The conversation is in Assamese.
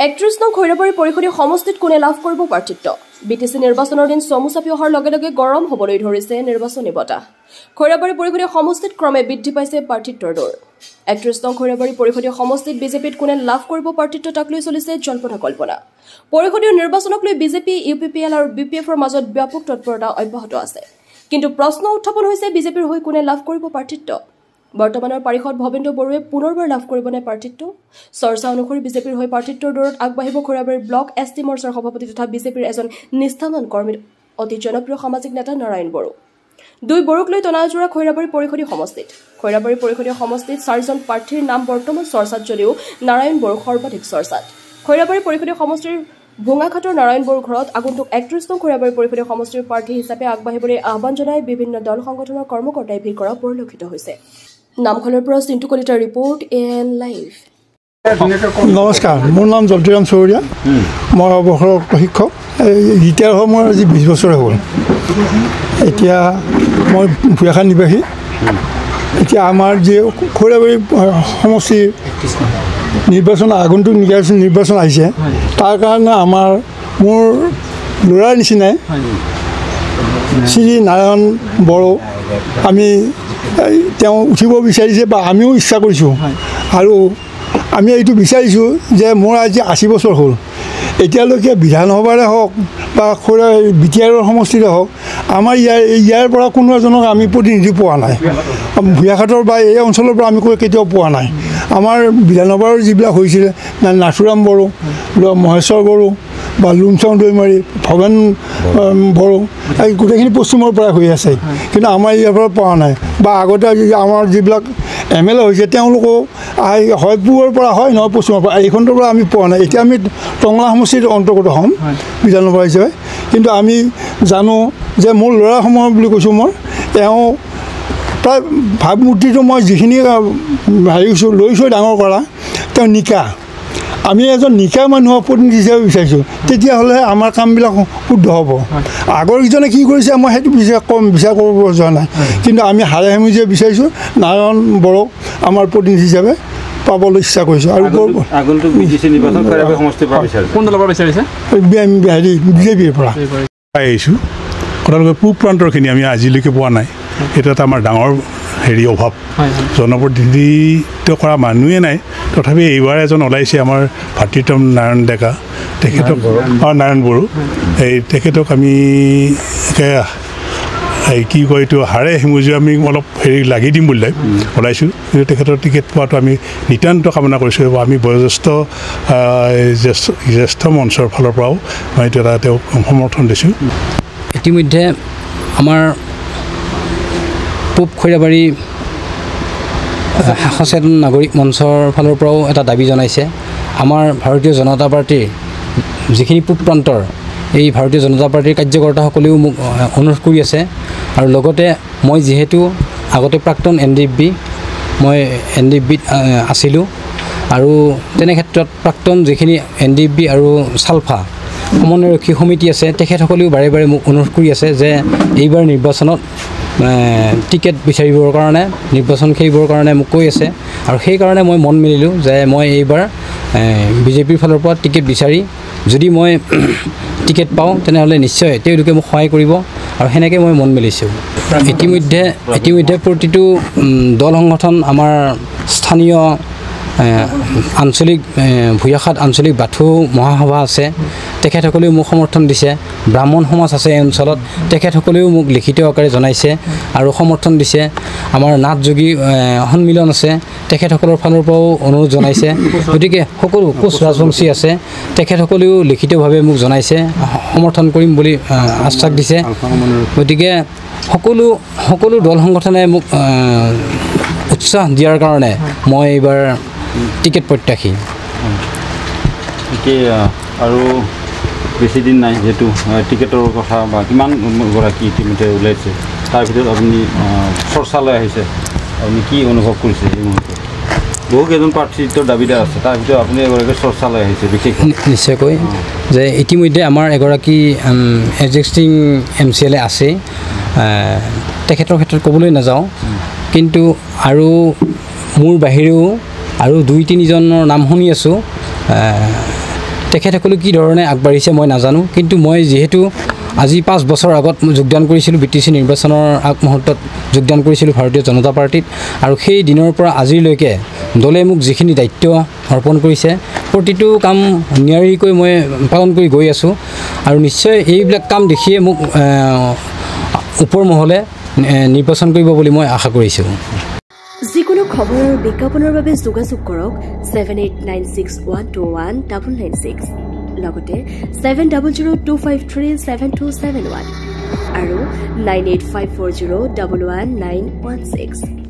31 নং খৈৰাবাৰী পৰিষদীয় সমষ্টিত কোনে লাভ কৰিব প্ৰাৰ্থিত্ব বিটিসি নিৰ্বাচনৰ দিন চমু চাপি অহাৰ লগে লগে গৰম হ'বলৈ ধৰিছে নিৰ্বাচনী বতাহ খৈৰাবাৰী পৰিষদীয় সমষ্টিত ক্ৰমে বৃদ্ধি পাইছে প্ৰাৰ্থিত্বৰ দৰ 31 নং খৈৰাবাৰী পৰিষদীয় সমষ্টিত বিজেপিত কোনে লাভ কৰিব প্ৰাৰ্থিত্ব তাক লৈ চলিছে জল্পনা কল্পনা পৰিষদীয় নিৰ্বাচনক লৈ বিজেপি ইউপিপিএল আৰু বিপিএফৰ মাজত ব্যাপক তৎপৰতা অব্যাহত আছে কিন্তু প্ৰশ্ন উত্থাপন হৈছে বিজেপিৰ হৈ কোনে লাভ কৰিব প্ৰাৰ্থিত্ব বৰ্তমানৰ পাৰিষদ ভৱেন্দ্ৰ বৰুৱে পুনৰবাৰ লাভ কৰিবনে প্ৰাৰ্থিত্ব চৰ্চা অনুসৰি বিজেপিৰ হৈ প্ৰাৰ্থিত্বৰ দৰত আগবাঢ়িব খৈৰাবাৰী ব্লক এছটি মৰ্চাৰ সভাপতি তথা বিজেপিৰ এজন নিষ্ঠাৱান কৰ্মী অতি জনপ্ৰিয় সামাজিক নেতা নাৰায়ণ বড়ো দুই বড়োক লৈ তনাজোৰা খৈৰাবাৰী পৰিষদীয় সমষ্টিত 4জন প্ৰাৰ্থীৰ নাম বৰ্তমান চৰ্চাত যদিও নাৰায়ণ বড়ো সৰ্বাধিক চৰ্চাত খৈৰাবাৰী পৰিষদীয় সমষ্টিৰ ভোঙাঘাটৰ নাৰায়ণ বড়োৰ ঘৰত আগন্তুক 31 নং খৈৰাবাৰী পৰিষদীয় সমষ্টিৰ প্ৰাৰ্থী হিচাপে আগবাঢ়িবলৈ আহ্বান জনাই বিভিন্ন দল সংগঠনৰ কৰ্মকৰ্তাই ভিৰ কৰা পৰিলক্ষিত হৈছে নামখলৰ পৰা চিন্তু কলিতাৰ ৰিপৰ্ট এন লাইভ নমস্কাৰ মোৰ নাম জলতিৰাম চৌৰীয়া মই অৱসৰপ্ৰাপ্ত শিক্ষক ৰিটায়াৰ হোৱা মোৰ আজি 20 বছৰে হ'ল এতিয়া মই ভূঞাখান নিবাসী এতিয়া আমাৰ যে খৈৰাবাৰী সমষ্টিৰ নিৰ্বাচন আগন্তুক নিৰ্বাচন আহিছে তাৰ কাৰণে মোৰ ল'ৰাৰ নিচিনাই শ্ৰী নাৰায়ণ বড়ো আমি তেওঁ উঠিব বিচাৰিছে বা আমিও ইচ্ছা কৰিছোঁ আৰু আমি এইটো বিচাৰিছোঁ যে মোৰ আজি 80 বছৰ হ'ল এতিয়ালৈকে বিধানসভাৰে হওক বা বিটিআৰৰ সমষ্টিৰে হওক আমাৰ ইয়াৰ পৰা কোনো এজনক আমি প্ৰতিনিধি পোৱা নাই ভূঞাঘাটৰ বা এই অঞ্চলৰ পৰা আমি কেতিয়াও পোৱা নাই আমাৰ বিধানসভাৰ যিবিলাক হৈছিল নাথুৰাম বড়ো মহেশ্বৰ বড়ো বা লুমচাং দৈমাৰী ভৱেন বড়ো এই গোটেইখিনি পশ্চিমৰ পৰা হৈ আছে কিন্তু আমাৰ ইয়াৰ পৰা পোৱা নাই বা আগতে আমাৰ যিবিলাক MLA হৈছে তেওঁলোকো হয় পূবৰ পৰা হয় নহয় পশ্চিমৰ পৰা এইখনৰ পৰা আমি পোৱা নাই এতিয়া আমি টংলা সমষ্টিৰ অন্তৰ্গত হ'ম বিধানসভা হিচাপে কিন্তু আমি জানো যে মোৰ ল'ৰাসমূহ বুলি কৈছোঁ মই তেওঁ প্ৰায় ভাৱমূৰ্তিটো মই যিখিনি লৈছোঁ ডাঙৰ কৰা তেওঁ নিকা আমি এজন নিকা মানুহক প্ৰতিনিধি হিচাপে বিচাৰিছোঁ তেতিয়াহ'লে আমাৰ কামবিলাক শুদ্ধ হ'ব আগৰকেইজনে কি কৰিছে মই সেইটো বিচাৰ কৰিব যোৱা নাই কিন্তু আমি হাৰে হেমুজে বিচাৰিছোঁ নাৰায়ণ বড়োক আমাৰ প্ৰতিনিধি হিচাপে পাবলৈ ইচ্ছা কৰিছোঁ আৰু আগন্তুক বিটিসি নিৰ্বাচন খৈৰাবাৰী সমষ্টিৰ পৰা বিচাৰিছে কোন দলৰ পৰা বিচাৰিছে বিজেপিৰ পৰা আহিছোঁ আপোনালোকে পূব প্ৰান্তৰখিনি আমি আজিলৈকে পোৱা নাই এইটো এটা আমাৰ ডাঙৰ অভাৱ জনপ্ৰতিনিধিত্ব কৰা মানুহে নাই তথাপি এইবাৰ এজন ওলাইছে আমাৰ ভাতৃতম নাৰায়ণ ডেকা তেখেতক নাৰায়ণ বড়ো তেখেতক আমি কি কয় এইটো হাৰে হেমুজে আমি অলপ লাগি দিম বুলি ওলাইছোঁ কিন্তু তেখেতৰ টিকেট পোৱাটো আমি নিতান্ত কামনা কৰিছোঁ আমি জ্যেষ্ঠ মঞ্চৰ ফালৰ পৰাও মই এইটো এটা তেওঁক সমৰ্থন দিছোঁ ইতিমধ্যে আমাৰ পূব খৈৰাবাৰী সচেতন নাগৰিক মঞ্চৰ ফালৰ পৰাও এটা দাবী জনাইছে আমাৰ ভাৰতীয় জনতা পাৰ্টীৰ যিখিনি পূব প্ৰান্তৰ এই ভাৰতীয় জনতা পাৰ্টীৰ কাৰ্যকৰ্তাসকলেও মোক অনুৰোধ কৰি আছে আৰু লগতে মই যিহেতু আগতে প্ৰাক্তন NDFB মই NDFBত আছিলোঁ আৰু তেনে ক্ষেত্ৰত প্ৰাক্তন যিখিনি NDFB আৰু চালফা সমন্বয়ৰক্ষী সমিতি আছে তেখেতসকলেও বাৰে বাৰে মোক অনুৰোধ কৰি আছে যে এইবাৰ নিৰ্বাচনত টিকেট বিচাৰিবৰ কাৰণে নিৰ্বাচন খেলিবৰ কাৰণে মোক কৈ আছে আৰু সেইকাৰণে মই মন মেলিলোঁ যে মই এইবাৰ বিজেপিৰ ফালৰ পৰা টিকেট বিচাৰি যদি মই টিকেট পাওঁ তেনেহ'লে নিশ্চয় তেওঁলোকে মোক সহায় কৰিব আৰু সেনেকৈ মই মন মেলিছোঁ ইতিমধ্যে প্ৰতিটো দল সংগঠন আমাৰ স্থানীয় আঞ্চলিক ভূঞাঘাট আঞ্চলিক বাথৌ মহাসভা আছে তেখেতসকলেও মোক সমৰ্থন দিছে ব্ৰাহ্মণ সমাজ আছে এই অঞ্চলত তেখেতসকলেও মোক লিখিত আকাৰে জনাইছে আৰু সমৰ্থন দিছে আমাৰ নাথযোগী সন্মিলন আছে তেখেতসকলৰ ফালৰ পৰাও অনুৰোধ জনাইছে গতিকে সকলো কোচ ৰাজবংশী আছে তেখেতসকলেও লিখিতভাৱে মোক জনাইছে সমৰ্থন কৰিম বুলি আশ্বাস দিছে গতিকে সকলো দল সংগঠনে মোক উৎসাহ দিয়াৰ কাৰণে মই এইবাৰ টিকেট প্ৰত্যাশী আৰু বেছি দিন নাই যেহেতু টিকেটৰ কথা বা কিমান গৰাকী ইতিমধ্যে ওলাইছে তাৰ ভিতৰত আপুনি চৰ্চালৈ আহিছে আপুনি কি অনুভৱ কৰিছে এই মুহূৰ্তত বহুকেইজন প্ৰাৰ্থিত্বৰ দাবীদাৰ আছে তাৰ ভিতৰত আপুনি এগৰাকী চৰ্চালৈ আহিছে বিশেষ নিশ্চয়কৈ যে ইতিমধ্যে আমাৰ এগৰাকী এক্সিষ্টিং MCLA আছে তেখেতৰ ক্ষেত্ৰত ক'বলৈ নাযাওঁ কিন্তু আৰু মোৰ বাহিৰেও আৰু 2-3জনৰ নাম শুনি আছোঁ তেখেতসকলে কি ধৰণে আগবাঢ়িছে মই নাজানো কিন্তু মই যিহেতু আজি 5 বছৰ আগত যোগদান কৰিছিলোঁ BTC নিৰ্বাচনৰ আগমুহূৰ্তত যোগদান কৰিছিলোঁ ভাৰতীয় জনতা পাৰ্টিত আৰু সেই দিনৰ পৰা আজিলৈকে দলে মোক যিখিনি দায়িত্ব অৰ্পণ কৰিছে প্ৰতিটো কাম নিয়াৰিকৈ মই পালন কৰি গৈ আছোঁ আৰু নিশ্চয় এইবিলাক কাম দেখিয়ে মোক ওপৰ মহলে নিৰ্বাচন কৰিব বুলি মই আশা কৰিছোঁ যিকোনো খবৰৰ বিজ্ঞাপনৰ বাবে যোগাযোগ কৰক 7896121996 লগতে 7002537271 আৰু 9854011916